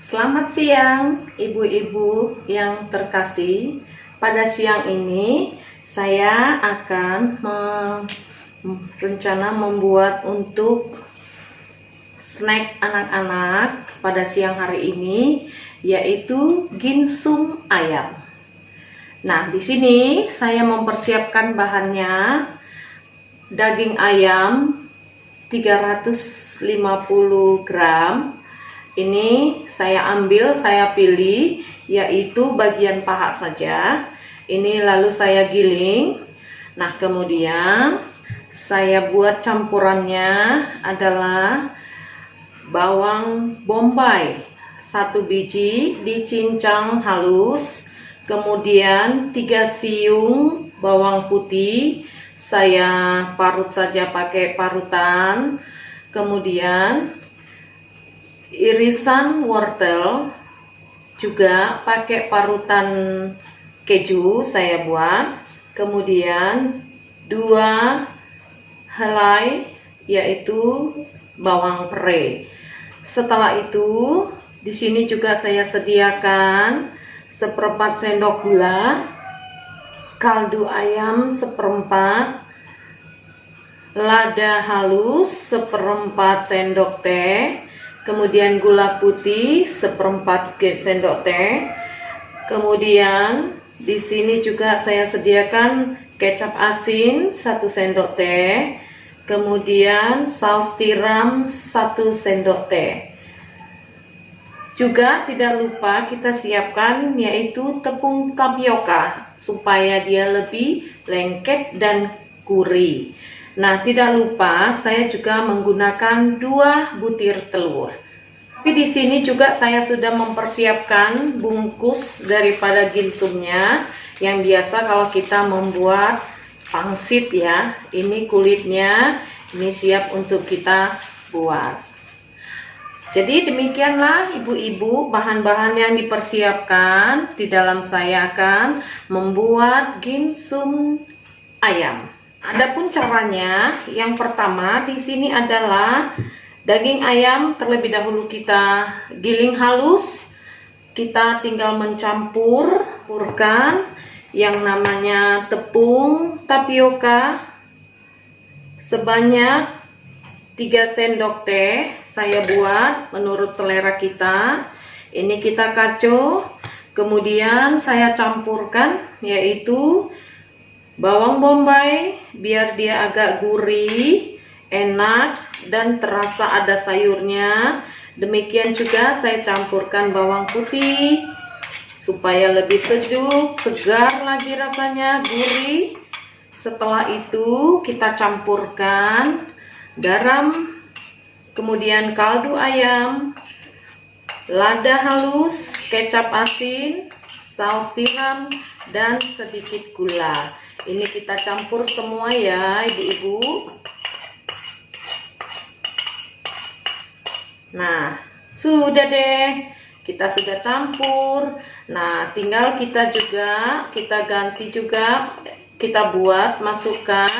Selamat siang ibu-ibu yang terkasih. Pada siang ini saya akan berencana membuat untuk snack anak-anak pada siang hari ini, yaitu ginsum ayam. Nah, di sini saya mempersiapkan bahannya: daging ayam 350 gram. Ini saya pilih yaitu bagian paha saja. Ini lalu saya giling. Nah, kemudian saya buat campurannya adalah bawang bombay 1 biji dicincang halus, kemudian 3 siung bawang putih saya parut saja pakai parutan, kemudian irisan wortel juga pakai parutan keju saya buat, kemudian 2 helai yaitu bawang pere. Setelah itu di sini juga saya sediakan 1/4 sendok gula, kaldu ayam 1/4, lada halus 1/4 sendok teh, kemudian gula putih 1/4 sendok teh. Kemudian di sini juga saya sediakan kecap asin 1 sendok teh, kemudian saus tiram 1 sendok teh. Juga tidak lupa kita siapkan yaitu tepung tapioka supaya dia lebih lengket dan gurih. Nah, tidak lupa saya juga menggunakan 2 butir telur. Tapi di sini juga saya sudah mempersiapkan bungkus daripada ginsumnya, yang biasa kalau kita membuat pangsit ya. Ini kulitnya, ini siap untuk kita buat. Jadi demikianlah ibu-ibu bahan-bahan yang dipersiapkan di dalam saya akan membuat ginsum ayam. Adapun caranya, yang pertama di sini adalah daging ayam terlebih dahulu kita giling halus. Kita tinggal mencampurkan yang namanya tepung tapioka sebanyak 3 sendok teh. Saya buat menurut selera kita. Ini kita kacau, kemudian saya campurkan yaitu bawang bombay biar dia agak gurih, enak dan terasa ada sayurnya. Demikian juga saya campurkan bawang putih supaya lebih sejuk, segar lagi rasanya, gurih. Setelah itu kita campurkan garam, kemudian kaldu ayam, lada halus, kecap asin, saus tiram dan sedikit gula. Ini kita campur semua ya ibu-ibu. Nah, sudah deh, kita sudah campur. Nah, tinggal kita ganti juga, kita buat masukkan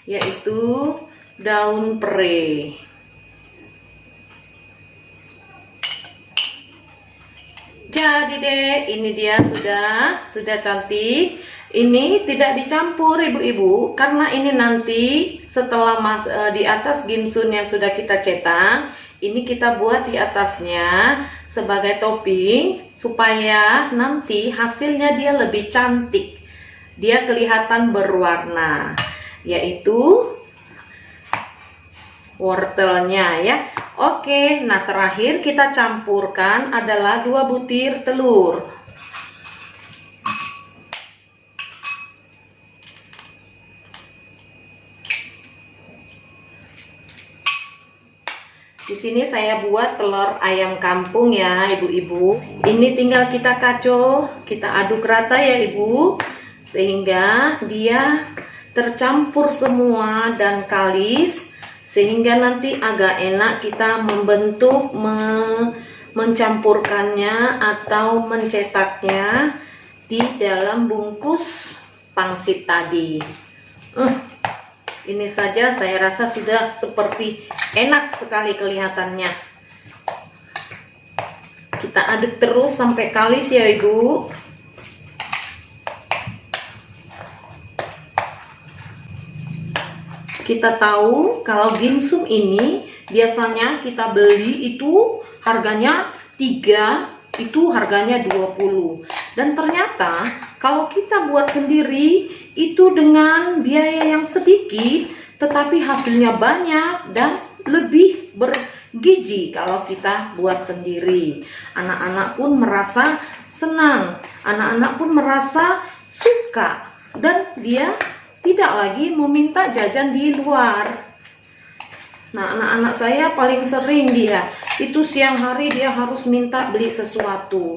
yaitu daun pere. Jadi deh, ini dia sudah cantik. Ini tidak dicampur ibu-ibu, karena ini nanti setelah di atas ginsun yang sudah kita cetak, ini kita buat di atasnya sebagai topping supaya nanti hasilnya dia lebih cantik, dia kelihatan berwarna, yaitu wortelnya ya. Oke, nah terakhir kita campurkan adalah 2 butir telur. Di sini saya buat telur ayam kampung ya ibu-ibu. Ini tinggal kita kacau, kita aduk rata ya ibu, sehingga dia tercampur semua dan kalis, sehingga nanti agak enak kita mencampurkannya atau mencetaknya di dalam bungkus pangsit tadi. Ini saja saya rasa sudah seperti enak sekali kelihatannya. kita aduk terus sampai kalis ya Ibu. Kita tahu kalau ginsum ini biasanya kita beli itu harganya 3, itu harganya 20. Dan ternyata kalau kita buat sendiri itu dengan biaya yang sedikit tetapi hasilnya banyak dan lebih bergizi kalau kita buat sendiri. Anak-anak pun merasa senang, anak-anak pun merasa suka, dan dia tidak lagi meminta jajan di luar. Nah, anak-anak saya paling sering dia itu siang hari dia harus minta beli sesuatu.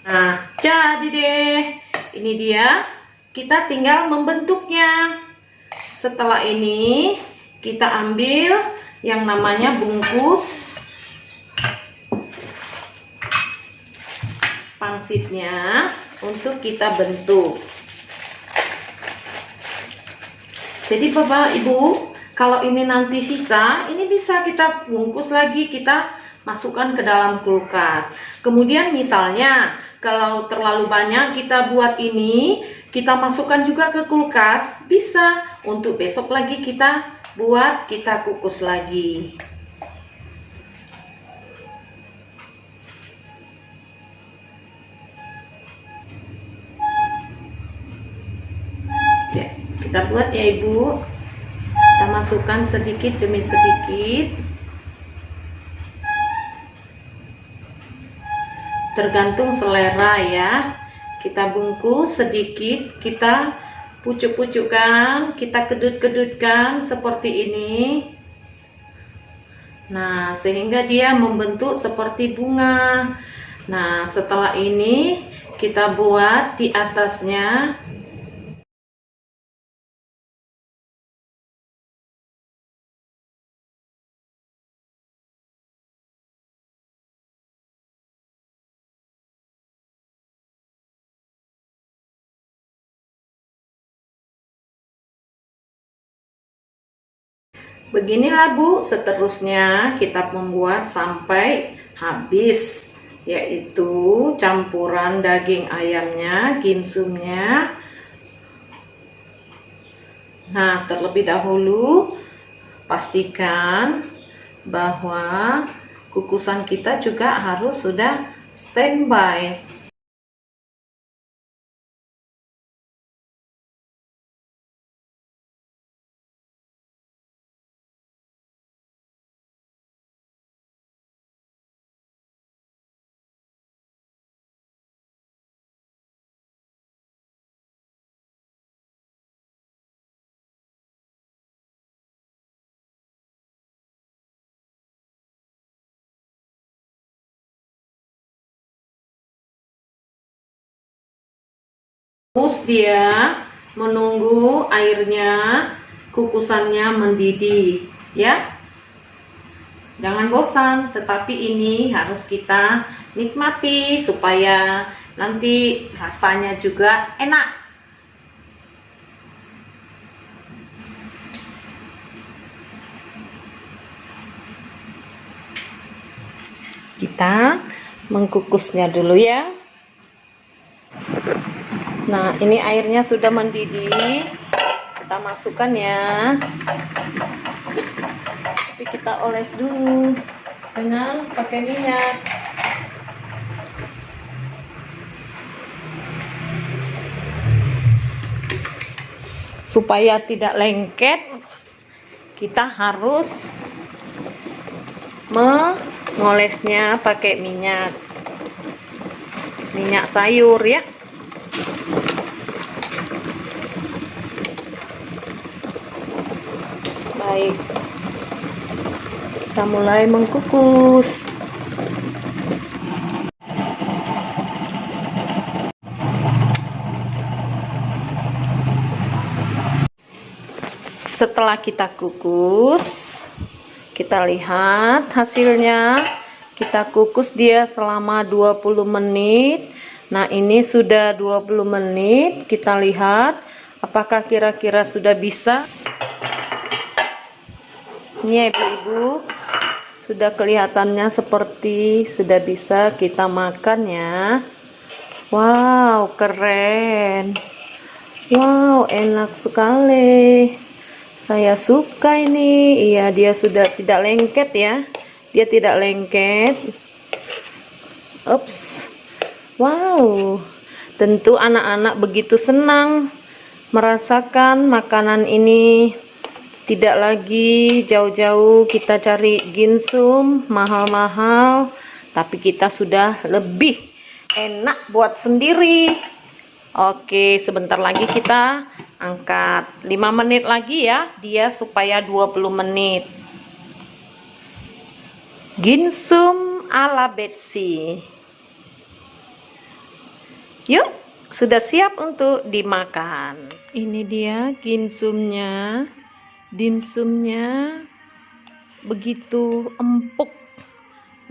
Nah, jadi deh, ini dia, kita tinggal membentuknya. Setelah ini kita ambil yang namanya bungkus pangsitnya untuk kita bentuk. Jadi Bapak Ibu, kalau ini nanti sisa, ini bisa kita bungkus lagi, kita masukkan ke dalam kulkas. Kemudian misalnya kalau terlalu banyak kita buat ini, kita masukkan juga ke kulkas, bisa untuk besok lagi kita buat, kita kukus lagi. Ya, kita buat ya Ibu. Kita masukkan sedikit demi sedikit. Tergantung selera ya. Kita bungkus sedikit, kita pucuk-pucukkan, kita kedut-kedutkan seperti ini. Nah, sehingga dia membentuk seperti bunga. Nah, setelah ini kita buat di atasnya. Beginilah Bu, seterusnya kita membuat sampai habis, yaitu campuran daging ayamnya, ginsumnya. Nah, terlebih dahulu pastikan bahwa kukusan kita juga harus sudah standby. Terus dia menunggu airnya, kukusannya mendidih ya. Jangan bosan, tetapi ini harus kita nikmati supaya nanti rasanya juga enak. Kita mengkukusnya dulu ya. Nah, ini airnya sudah mendidih, kita masukkan ya. Tapi kita oles dulu dengan pakai minyak. Supaya tidak lengket, kita harus mengolesnya pakai minyak sayur ya. Baik, kita mulai mengkukus. Setelah kita kukus, kita lihat hasilnya. Kita kukus dia selama 20 menit. Nah, ini sudah 20 menit. Kita lihat apakah kira-kira sudah bisa. Ini ya ibu-ibu, sudah kelihatannya seperti sudah bisa kita makan ya. Wow, keren. Wow, enak sekali. Saya suka ini. Iya, dia sudah tidak lengket ya. Dia tidak lengket. Ups. Wow. Tentu anak-anak begitu senang merasakan makanan ini. Tidak lagi jauh-jauh kita cari ginsum mahal-mahal, tapi kita sudah lebih enak buat sendiri. Oke, sebentar lagi kita angkat. 5 menit lagi ya, dia supaya 20 menit. Ginsum ala Betsy. Yuk, sudah siap untuk dimakan. Ini dia ginsumnya. Dimsumnya begitu empuk.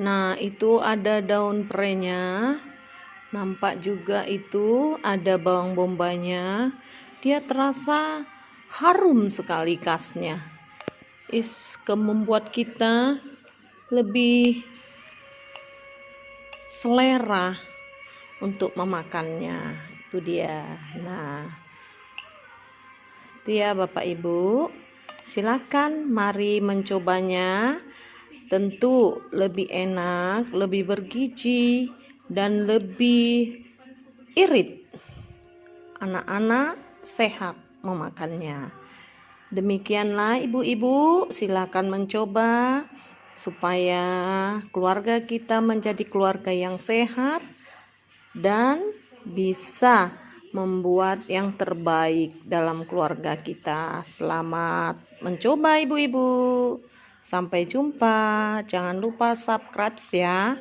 Nah, itu ada daun prenya. Nampak juga itu ada bawang bombanya. Dia terasa harum sekali khasnya. Membuat kita lebih selera untuk memakannya. Itu dia. Nah, itu ya Bapak Ibu. Silakan mari mencobanya. Tentu lebih enak, lebih bergizi, dan lebih irit. Anak-anak sehat memakannya. Demikianlah ibu-ibu, silakan mencoba supaya keluarga kita menjadi keluarga yang sehat dan bisa membuat yang terbaik dalam keluarga kita. Selamat mencoba ibu-ibu. Sampai jumpa. Jangan lupa subscribe ya.